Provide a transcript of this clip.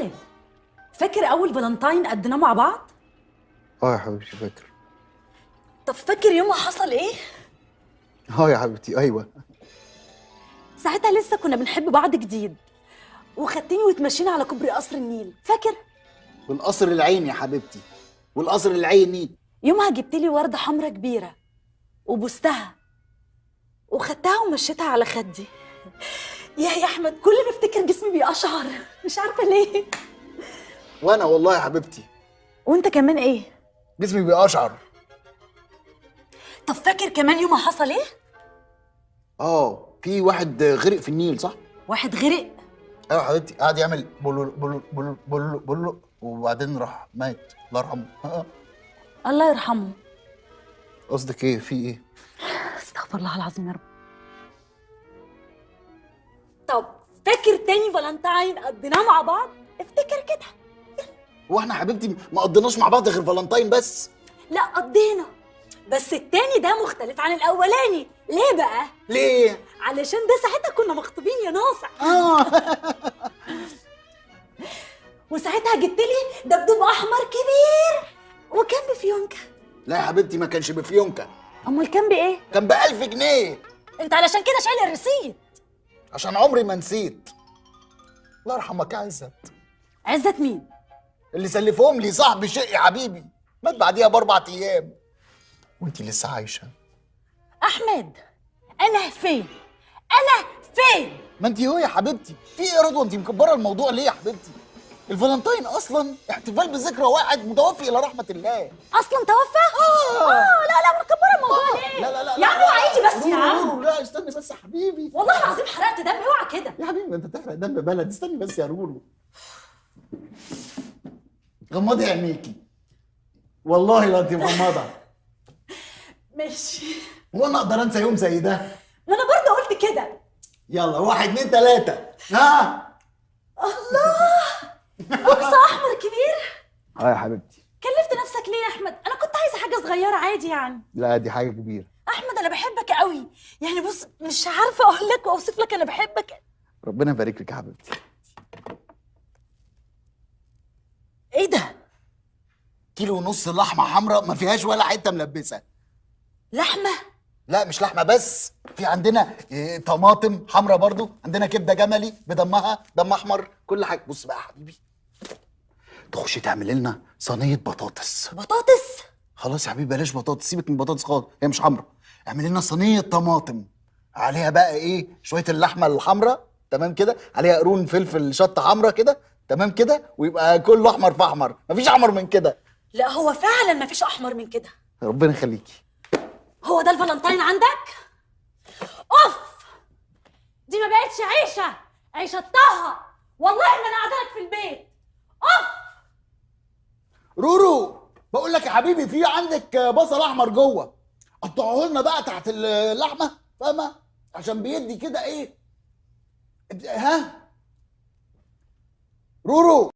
احمد، فاكر اول فالنتاين قضيناه مع بعض؟ اه يا حبيبتي فاكر. طب فاكر يومها حصل ايه؟ اه يا حبيبتي ايوه. ساعتها لسه كنا بنحب بعض جديد، وخدتني وتمشينا على كوبري قصر النيل، فاكر؟ والقصر العيني يا حبيبتي، والقصر العيني. يومها جبت لي ورده حمراء كبيره وبوستها وخدتها ومشيتها على خدي. يا احمد، كل ما افتكر جسمي بيقشعر، مش عارفه ليه. وانا والله يا حبيبتي وانت كمان ايه؟ جسمي بيقشعر. طب فاكر كمان يومها حصل ايه؟ في واحد غرق في النيل صح؟ واحد غرق؟ ايوه يا حبيبتي، قعد يعمل بلو بلو بلو بلو بلو وبعدين راح مات الله يرحمه. الله يرحمه. قصدك ايه؟ في ايه؟ استغفر الله العظيم يا رب. طب فاكر تاني فالنتاين قضيناه مع بعض؟ افتكر كده. هو احنا يا حبيبتي ما قضيناش مع بعض غير فالنتاين بس؟ لا قضينا، بس التاني ده مختلف عن الاولاني. ليه بقى؟ ليه؟ علشان ده ساعتها كنا مخطوبين يا ناصع. وساعتها جبت لي دبدوب احمر كبير وكان بفيونكه. لا يا حبيبتي ما كانش بفيونكه، امال كان بايه؟ كان ب1000 جنيه. انت علشان كده شايل الرصيد. عشان عمري ما نسيت. الله يرحمك يا عزت. عزت مين؟ اللي سلفهم لي صاحبي شقي حبيبي، مات بعديها ب4 ايام. وانتي لسه عايشه. احمد، انا فين؟ انا فين؟ ما انتي هو يا حبيبتي، في ايه يا رضوى؟ انتي مكبره الموضوع ليه يا حبيبتي؟ الفالنتاين اصلا احتفال بذكرى واحد متوفي الى رحمه الله. اصلا توفى؟ لا مكبره الموضوع ليه؟ لا لا لا يا عم اوعى بس يا عم. رورو لا استني بس يا حبيبي. والله العظيم حرقت دم، اوعى كده يا حبيبي انت تحرق دم بلد، استني بس يا رورو. غمضي عينيكي، والله لا انت مغمضه. ماشي. وانا اقدر انسى يوم زي ده؟ ما انا برضه قلت كده. يلا 1 2 3 ها. اقصى احمر كبير. اه يا حبيبتي. كلفت نفسك ليه يا احمد؟ انا كنت عايزه حاجه صغيره عادي يعني. لا دي حاجه كبيره. احمد انا بحبك قوي، يعني بص مش عارفه اقول لك واوصف لك انا بحبك. ربنا يبارك لك يا حبيبتي. ايه ده؟ كيلو ونص لحمه حمراء ما فيهاش ولا حته ملبسه. لحمه؟ لا مش لحمه بس، في عندنا طماطم حمراء برضو، عندنا كبده جملي بدمها، دم احمر، كل حاجه. بص بقى يا حبيبي، تخشي تعمل لنا صينيه بطاطس. بطاطس؟ خلاص يا حبيبي بلاش بطاطس، سيبك من بطاطس خالص، هي مش حمراء. اعمل لنا صينيه طماطم عليها بقى ايه، شويه اللحمه الحمراء تمام كده، عليها قرون فلفل شطه حمراء كده تمام كده، ويبقى كله احمر في احمر، مفيش احمر من كده. لا هو فعلا مفيش احمر من كده. ربنا يخليكي. هو ده الفالنتاين عندك؟ اوف، دي ما بقتش عيشه، عيشه طه. والله ما انا قاعده لك في البيت. اوف. رورو بقول لك يا حبيبي، في عندك بصل احمر جوه، قطعه لنا بقى تحت اللحمه، فاهمه؟ عشان بيدي كده ايه. ها رورو.